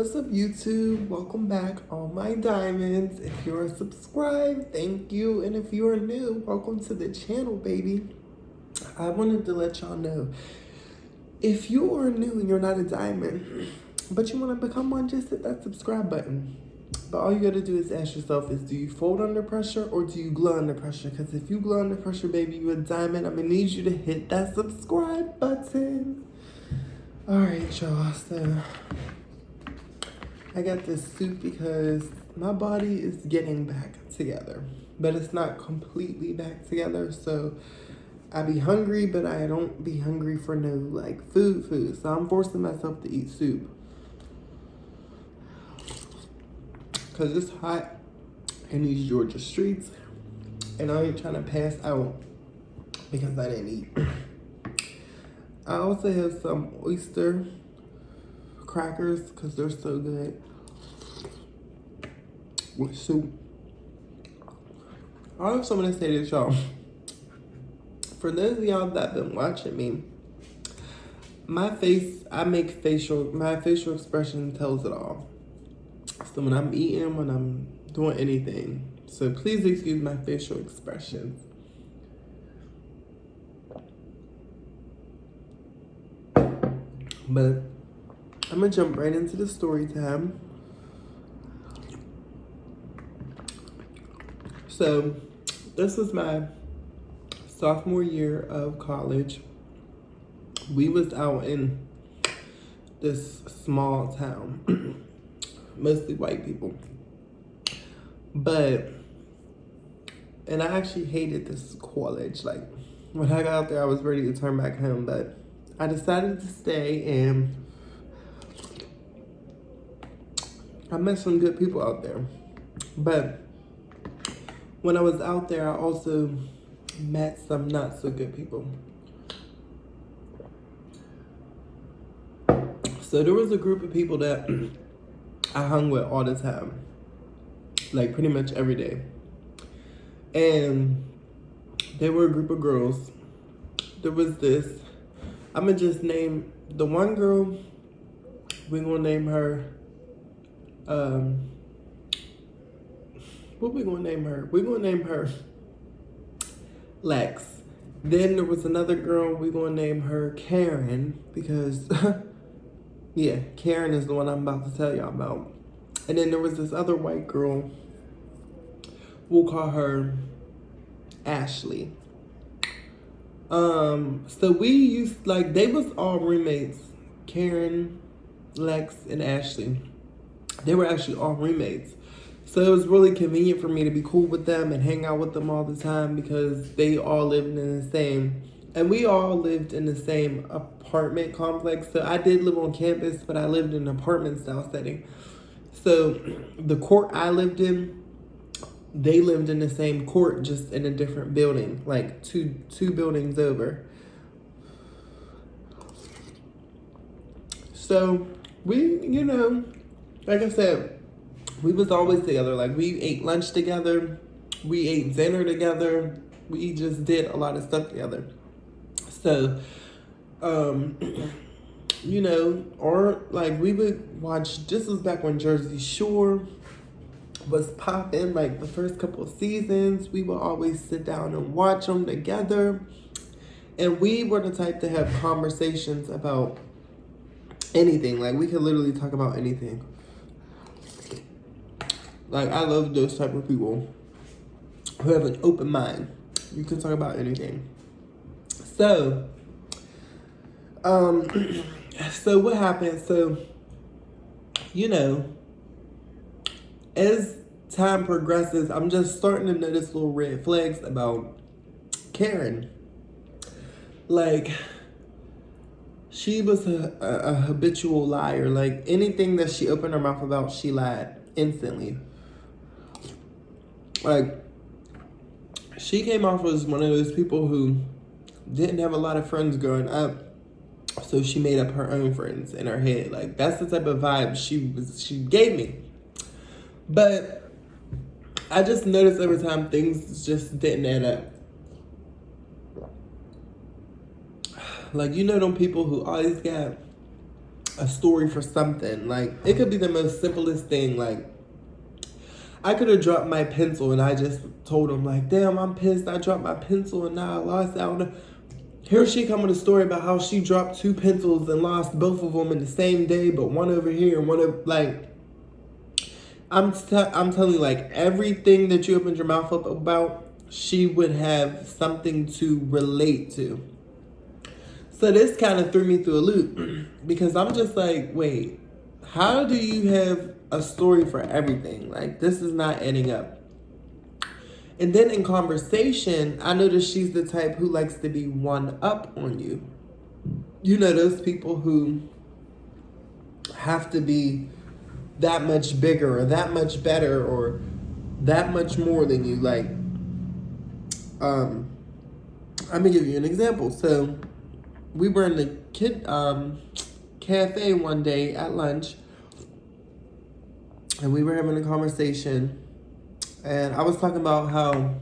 What's up, YouTube? Welcome back, all my diamonds. If you're subscribed, thank you. And if you're new, welcome to the channel, baby. I wanted to let y'all know, if you are new and you're not a diamond, but you want to become one, just hit that subscribe button. But all you got to do is ask yourself is, do you fold under pressure or do you glow under pressure? Because if you glow under pressure, baby, you're a diamond. I'm going to need you to hit that subscribe button. All right, y'all. So I got this soup because my body is getting back together, but it's not completely back together. So I be hungry, but I don't be hungry for no like food. So I'm forcing myself to eat soup because it's hot in these Georgia streets, and I ain't trying to pass out because I didn't eat. I also have some oyster crackers because they're so good with soup. I have something to say to y'all. For those of y'all that been watching me, my facial expression tells it all. So when I'm eating, when I'm doing anything, so please excuse my facial expressions. But I'm gonna jump right into the story time. So this was my sophomore year of college. We was out in this small town, mostly white people. And I actually hated this college. Like, when I got out there, I was ready to turn back home, but I decided to stay, and I met some good people out there. But when I was out there, I also met some not so good people. So there was a group of people that I hung with all the time, like pretty much every day. And they were a group of girls. There was this, I'm gonna just name the one girl, we're gonna name her, what we gonna name her? We're gonna name her Lex. Then there was another girl, we're gonna name her Karen, because yeah, Karen is the one I'm about to tell y'all about. And then there was this other white girl, we'll call her Ashley. So we used, like, they was all roommates. Karen, Lex, and Ashley. They were actually all roommates. So it was really convenient for me to be cool with them and hang out with them all the time because they all lived in the same, and we all lived in the same apartment complex. So I did live on campus, but I lived in an apartment style setting. So the court I lived in, they lived in the same court, just in a different building, like two buildings over. So we, you know, like I said, we was always together. Like, we ate lunch together, we ate dinner together, we just did a lot of stuff together. So, you know, or like we would watch, this was back when Jersey Shore was popping, like the first couple of seasons. We would always sit down and watch them together. And we were the type to have conversations about anything. Like, we could literally talk about anything. Like, I love those type of people who have an open mind. You can talk about anything. So, so what happened? So, you know, as time progresses, I'm just starting to notice little red flags about Karen. Like, she was a habitual liar. Like, anything that she opened her mouth about, she lied instantly. Like, she came off as one of those people who didn't have a lot of friends growing up, so she made up her own friends in her head. Like, that's the type of vibe she gave me. But I just noticed over time things just didn't add up. Like, you know them people who always got a story for something. Like, it could be the most simplest thing. Like, I could have dropped my pencil and I just told him, like, damn, I'm pissed. I dropped my pencil and now I lost out. Here she come with a story about how she dropped 2 pencils and lost both of them in the same day, but one over here and one over, like, I'm telling you, like, everything that you opened your mouth up about, she would have something to relate to. So this kind of threw me through a loop because I'm just like, wait, how do you have a story for everything? Like, this is not adding up. And then in conversation, I noticed she's the type who likes to be one up on you. You know, those people who have to be that much bigger or that much better or that much more than you. Like, I'm gonna give you an example. So we were in the kid cafe one day at lunch, and we were having a conversation, and I was talking about how,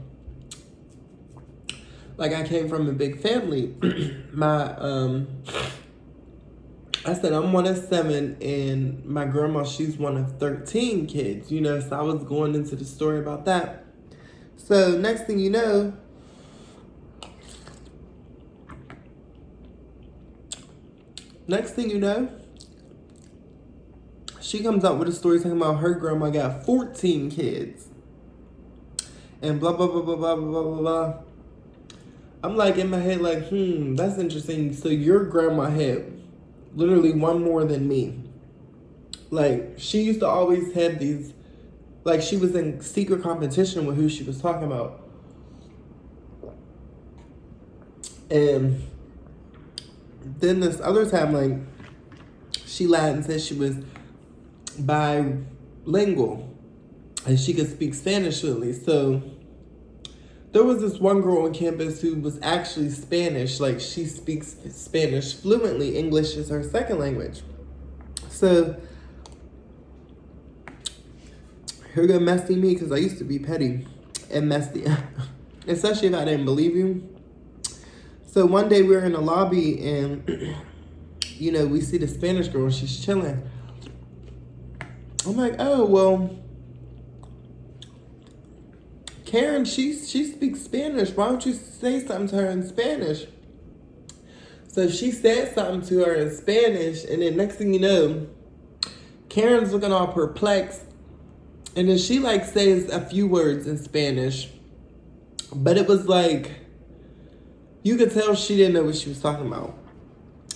like, I came from a big family. I said I'm one of 7, and my grandma, she's one of 13 kids, you know, so I was going into the story about that. So next thing you know, she comes out with a story talking about her grandma got 14 kids. And blah, blah, blah, blah, blah, blah, blah, blah. I'm like, in my head, like, that's interesting. So your grandma had literally one more than me. Like, she used to always have these, like, she was in secret competition with who she was talking about. And then this other time, like, she lied and said she was bilingual and she could speak Spanish fluently. So there was this one girl on campus who was actually Spanish. Like, she speaks Spanish fluently. English is her second language. So here go messy me, because I used to be petty and messy, especially if I didn't believe you. So one day we were in the lobby and, you know, we see the Spanish girl and she's chilling. I'm like, oh, well, Karen, she speaks Spanish. Why don't you say something to her in Spanish? So she said something to her in Spanish, and then next thing you know, Karen's looking all perplexed. And then she, like, says a few words in Spanish. But it was like, you could tell she didn't know what she was talking about.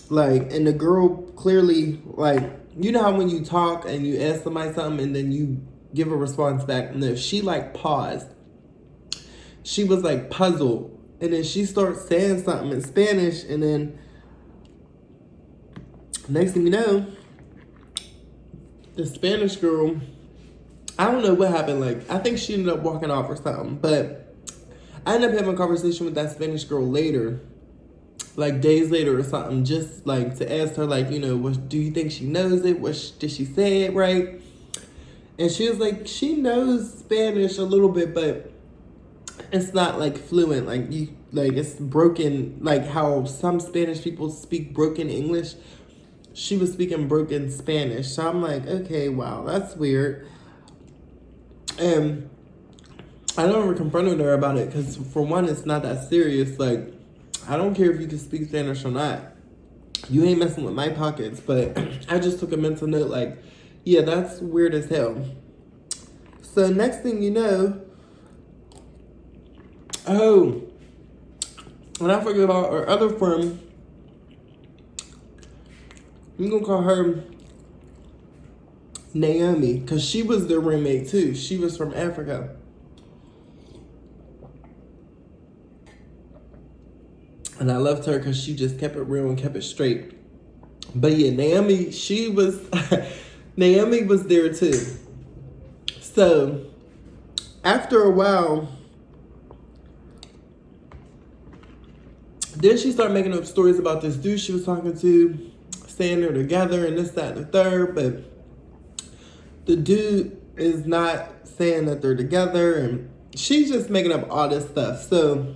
Like, and the girl clearly, like, you know how when you talk and you ask somebody something and then you give a response back? No, she, like, paused. She was, like, puzzled. And then she starts saying something in Spanish, and then next thing you know, the Spanish girl, I don't know what happened. Like, I think she ended up walking off or something. But I ended up having a conversation with that Spanish girl later, like days later or something, just like to ask her, like, you know, what do you think she knows it? Did she say it right? And she was like, she knows Spanish a little bit, but it's not like fluent. Like, it's broken, like how some Spanish people speak broken English. She was speaking broken Spanish. So I'm like, okay, wow, that's weird. And I never confronted her about it because, for one, it's not that serious. Like, I don't care if you can speak Spanish or not. You ain't messing with my pockets. But I just took a mental note, like, yeah, that's weird as hell. So next thing you know, and I forget about our other friend. I'm going to call her Naomi, because she was their roommate too. She was from Africa. And I loved her because she just kept it real and kept it straight. But yeah, Naomi, she was, Naomi was there too. So after a while, then she started making up stories about this dude she was talking to, saying they're together and this, that, and the third. But the dude is not saying that they're together, and she's just making up all this stuff. So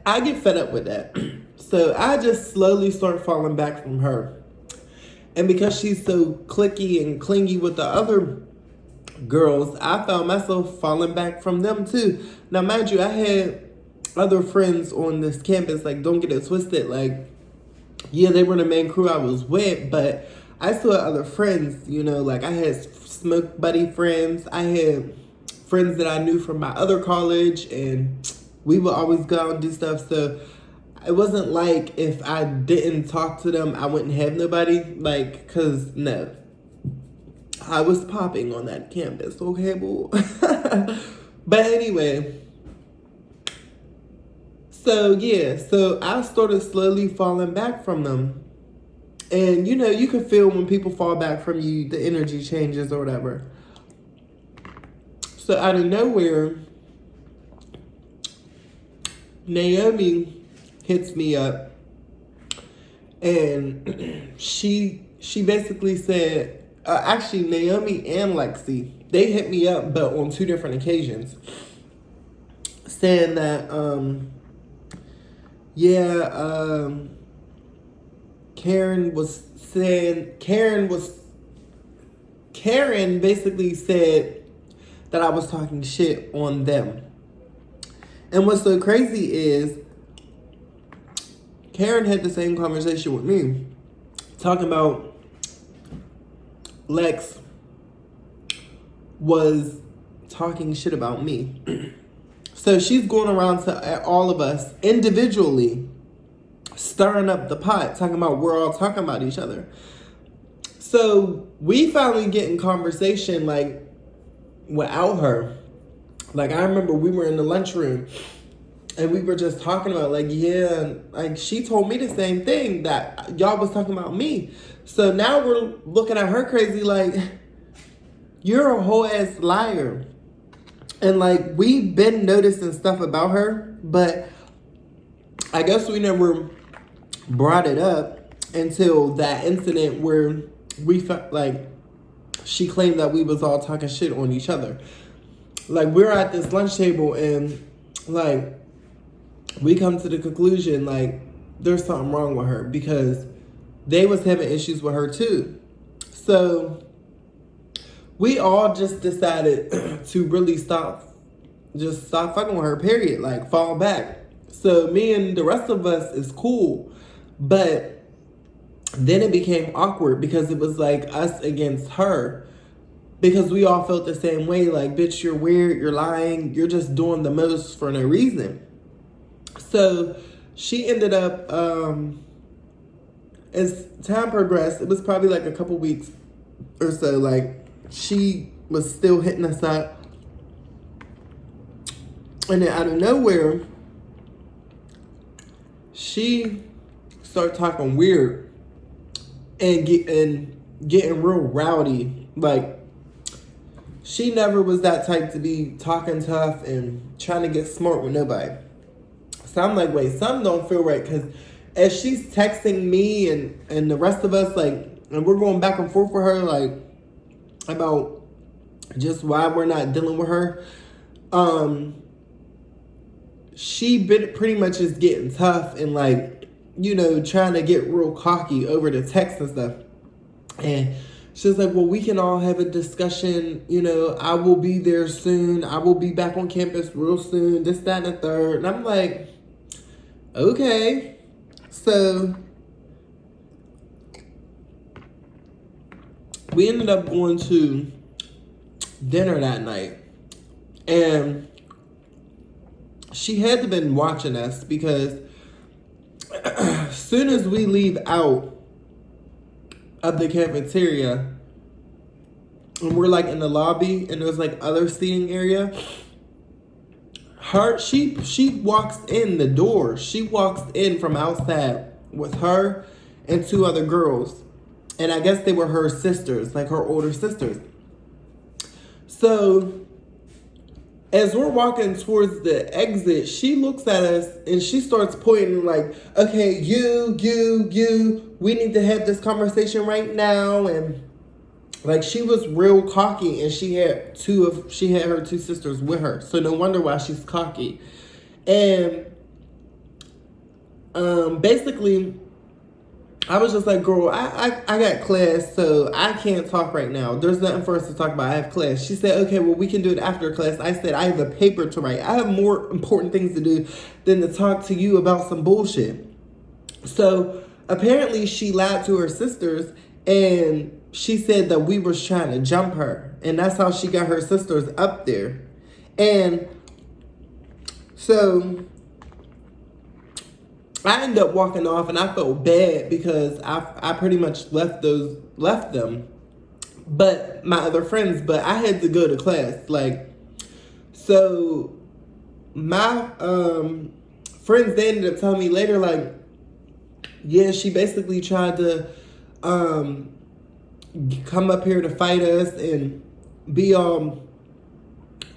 I get fed up with that. So I just slowly start falling back from her. And because she's so cliquey and clingy with the other girls, I found myself falling back from them too. Now, mind you, I had other friends on this campus. Like, don't get it twisted. Like, yeah, they were the main crew I was with, but I still had other friends, you know. Like, I had smoke buddy friends. I had friends that I knew from my other college, and we would always go out and do stuff. So it wasn't like if I didn't talk to them, I wouldn't have nobody. Like, cause no, I was popping on that campus, okay, boo. But anyway, so yeah, so I started slowly falling back from them. And you know, you can feel when people fall back from you, the energy changes or whatever. So out of nowhere, Naomi hits me up, and she basically said, actually Naomi and Lexi, they hit me up, but on 2 different occasions, saying that Karen basically said that I was talking shit on them. And what's so crazy is Karen had the same conversation with me, talking about Lex was talking shit about me. So she's going around to all of us individually, stirring up the pot, talking about we're all talking about each other. So we finally get in conversation, like, without her. Like, I remember we were in the lunchroom, and we were just talking about, like, yeah, like, she told me the same thing, that y'all was talking about me. So now we're looking at her crazy, like, you're a whole ass liar. And, like, we've been noticing stuff about her, but I guess we never brought it up until that incident where we felt like she claimed that we was all talking shit on each other. Like, we're at this lunch table, and, like, we come to the conclusion, like, there's something wrong with her, because they was having issues with her too. So we all just decided to really stop fucking with her, period. Like, fall back. So me and the rest of us is cool. But then it became awkward, because it was like us against her. Because we all felt the same way. Like, bitch, you're weird, you're lying, you're just doing the most for no reason. So she ended up, as time progressed, it was probably like a couple weeks or so, like, she was still hitting us up. And then out of nowhere, she started talking weird and getting real rowdy. Like, she never was that type to be talking tough and trying to get smart with nobody. So I'm like, wait, something don't feel right. Because as she's texting me and the rest of us, like, and we're going back and forth with her, like, about just why we're not dealing with her, she pretty much is getting tough and, like, you know, trying to get real cocky over the text and stuff. And she was like, well, we can all have a discussion. You know, I will be there soon. I will be back on campus real soon. This, that, and the third. And I'm like, okay. So we ended up going to dinner that night. And she had to have been watching us, because as soon as we leave out of the cafeteria and we're like in the lobby and there's like other seating area, she walks in the door. She walks in from outside with her and 2 other girls. And I guess they were her sisters, like her older sisters. So as we're walking towards the exit, she looks at us and she starts pointing, like, okay, you, we need to have this conversation right now. And, like, she was real cocky, and she had her 2 sisters with her. So no wonder why she's cocky. And basically I was just like, girl, I got class, so I can't talk right now. There's nothing for us to talk about. I have class. She said, okay, well, we can do it after class. I said, I have a paper to write. I have more important things to do than to talk to you about some bullshit. So apparently she lied to her sisters, and she said that we was trying to jump her. And that's how she got her sisters up there. And so I ended up walking off, and I felt bad because I pretty much left them, but my other friends. But I had to go to class, like, so my friends, they ended up telling me later, like, yeah, she basically tried to come up here to fight us and be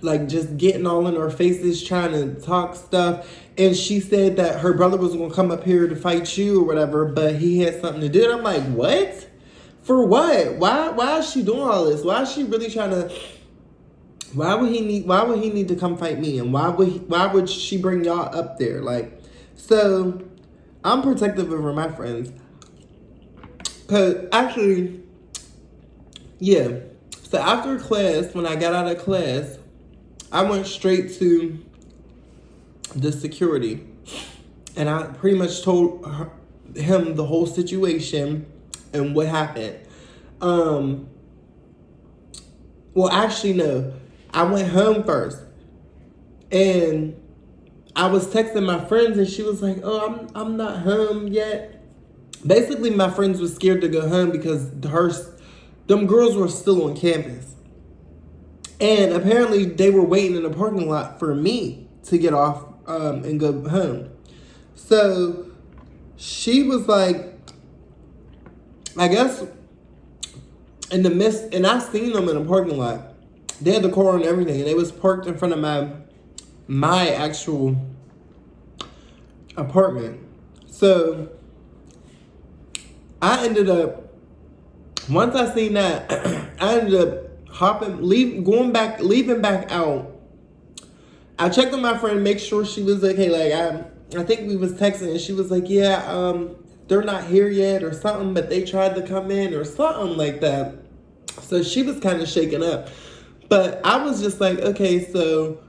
like just getting all in our faces, trying to talk stuff. And she said that her brother was going to come up here to fight you or whatever, but he had something to do. And I'm like, what? For what? Why is she doing all this? Why is she really trying to... Why would he need to come fight me? And why would she bring y'all up there? Like, so I'm protective over my friends. Because actually, yeah. So after class, when I got out of class, I went straight to the security, and I pretty much told him the whole situation and what happened. Well, actually, no. I went home first, and I was texting my friends, and she was like, "Oh, I'm not home yet." Basically, my friends were scared to go home because them girls were still on campus. And apparently they were waiting in the parking lot for me to get off and go home. So she was like, I guess in the midst, and I seen them in the parking lot. They had the car and everything, and they was parked in front of my actual apartment. So I ended up, once I seen that, I ended up leaving back out. I checked on my friend, make sure she was okay. Like I think we was texting, and she was like, yeah, they're not here yet or something, but they tried to come in or something like that. So she was kind of shaken up. But I was just like, okay, so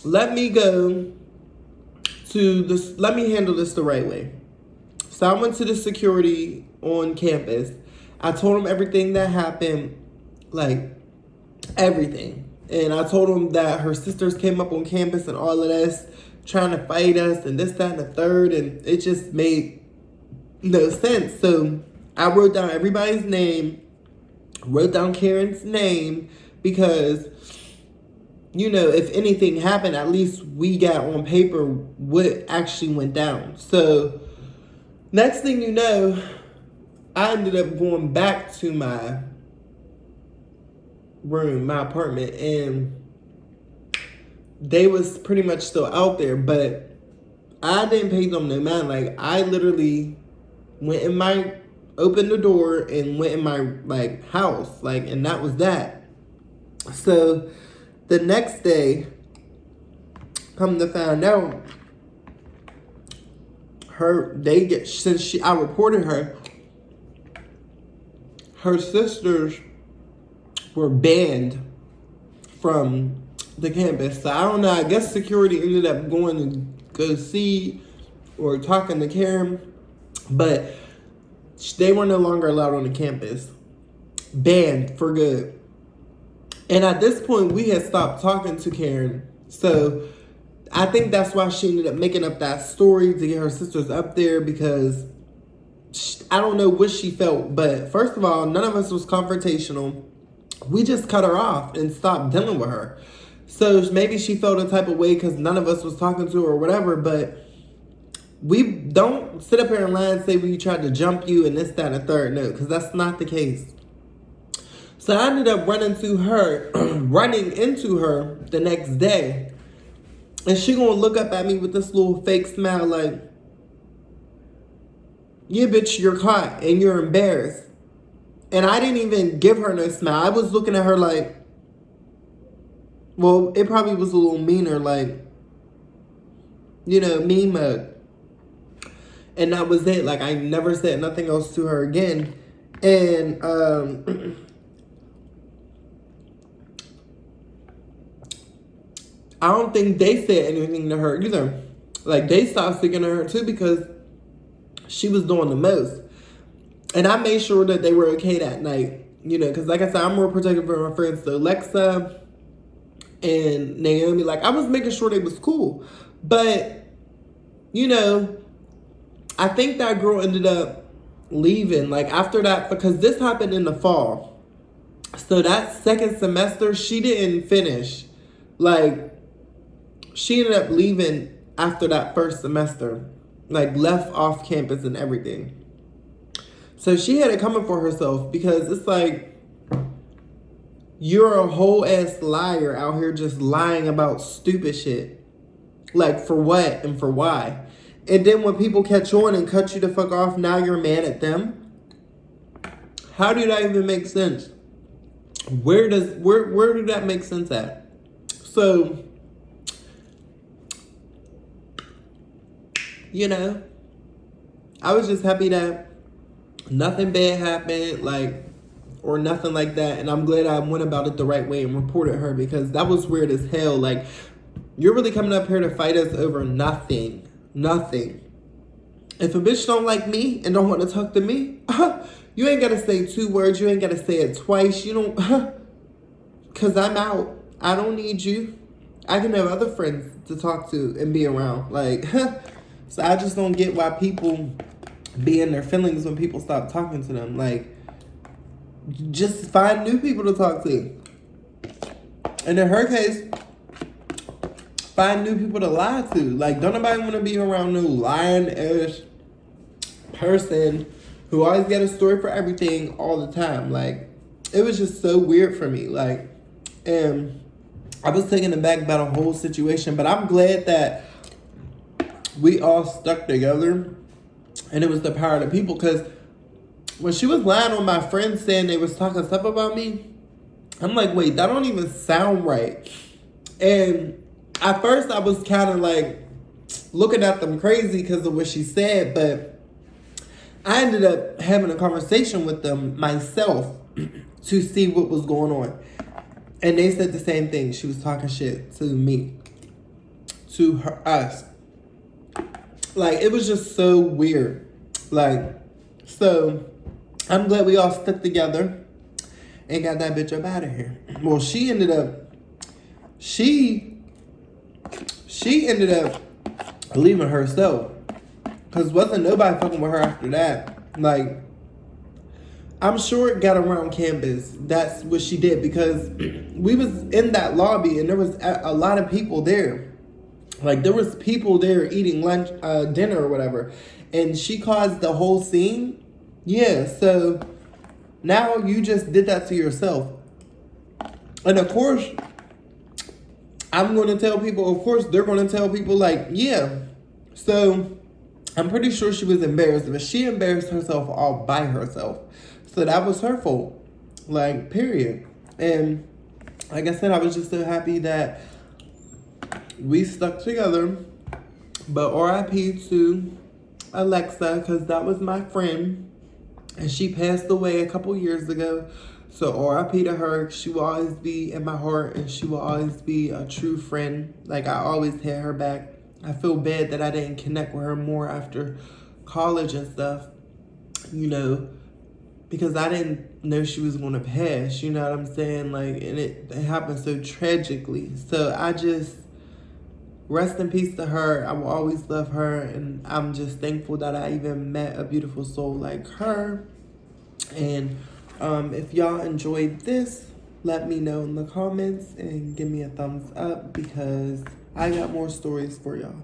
let me handle this the right way. So I went to the security on campus. I told him everything that happened, like everything. And I told him that her sisters came up on campus and all of this, trying to fight us and this, that, and the third. And it just made no sense. So I wrote down everybody's name, wrote down Karen's name, because, you know, if anything happened, at least we got on paper what actually went down. So next thing you know, I ended up going back to my room, my apartment, and they was pretty much still out there, but I didn't pay them no mind. Like, I literally opened the door and went in my, like, house, like, and that was that. So the next day, come to find out, I reported her sisters were banned from the campus. So I don't know, I guess security ended up going to go see or talking to Karen, but they were no longer allowed on the campus. Banned for good. And at this point, we had stopped talking to Karen. So I think that's why she ended up making up that story to get her sisters up there, because I don't know what she felt. But first of all, none of us was confrontational. We just cut her off and stopped dealing with her. So maybe she felt a type of way because none of us was talking to her or whatever. But we don't sit up here and lie and say we tried to jump you and this, that, and the third. No, because that's not the case. So I ended up running into her the next day. And she gonna look up at me with this little fake smile like, yeah, bitch, you're caught and you're embarrassed. And I didn't even give her no smile. I was looking at her like, well, it probably was a little meaner, like, you know, mean mug. And that was it. Like, I never said nothing else to her again. And I don't think they said anything to her either. Like, they stopped speaking to her too because she was doing the most. And I made sure that they were okay that night. You know, because like I said, I'm more protective of my friends. So Alexa and Naomi, like, I was making sure they was cool. But, you know, I think that girl ended up leaving. Like, after that, because this happened in the fall. So that second semester, she didn't finish. Like, she ended up leaving after that first semester. Like, left off campus and everything. So she had it coming for herself because it's like, you're a whole ass liar out here just lying about stupid shit. Like, for what and for why? And then when people catch on and cut you the fuck off, now you're mad at them? How do that even make sense? Where did that make sense at? So, you know, I was just happy that nothing bad happened, like, or nothing like that. And I'm glad I went about it the right way and reported her, because that was weird as hell. Like, you're really coming up here to fight us over nothing. Nothing. If a bitch don't like me and don't want to talk to me, you ain't got to say 2 words. You ain't got to say it twice. You don't, because I'm out. I don't need you. I can have other friends to talk to and be around. Like, so I just don't get why people be in their feelings when people stop talking to them. Like, just find new people to talk to. And in her case, find new people to lie to. Like, don't nobody want to be around no lying-ass person who always got a story for everything all the time. Like, it was just so weird for me. Like, and I was taken aback by the whole situation. But I'm glad that we all stuck together. And it was the power of the people. Because when she was lying on my friends saying they was talking stuff about me, I'm like, wait, that don't even sound right. And at first I was kind of like looking at them crazy because of what she said. But I ended up having a conversation with them myself to see what was going on. And they said the same thing. She was talking shit to me, to us. Like, it was just so weird. Like, so I'm glad we all stuck together and got that bitch up out of here. Well, she ended up leaving herself. Because wasn't nobody fucking with her after that. Like, I'm sure it got around campus. That's what she did. Because we was in that lobby and there was a lot of people there. Like, there was people there eating lunch, dinner or whatever. And she caused the whole scene. Yeah, so now you just did that to yourself. And of course, I'm going to tell people, of course, they're going to tell people, like, yeah. So I'm pretty sure she was embarrassed, but she embarrassed herself all by herself. So that was her fault. Like, period. And like I said, I was just so happy that we stuck together. But RIP to Alexa, because that was my friend. And she passed away a couple years ago. So RIP to her. She will always be in my heart, and she will always be a true friend. Like, I always had her back. I feel bad that I didn't connect with her more after college and stuff, you know, because I didn't know she was going to pass, you know what I'm saying? Like, and it happened so tragically. So I just, rest in peace to her. I will always love her, and I'm just thankful that I even met a beautiful soul like her. And if y'all enjoyed this, let me know in the comments and give me a thumbs up, because I got more stories for y'all.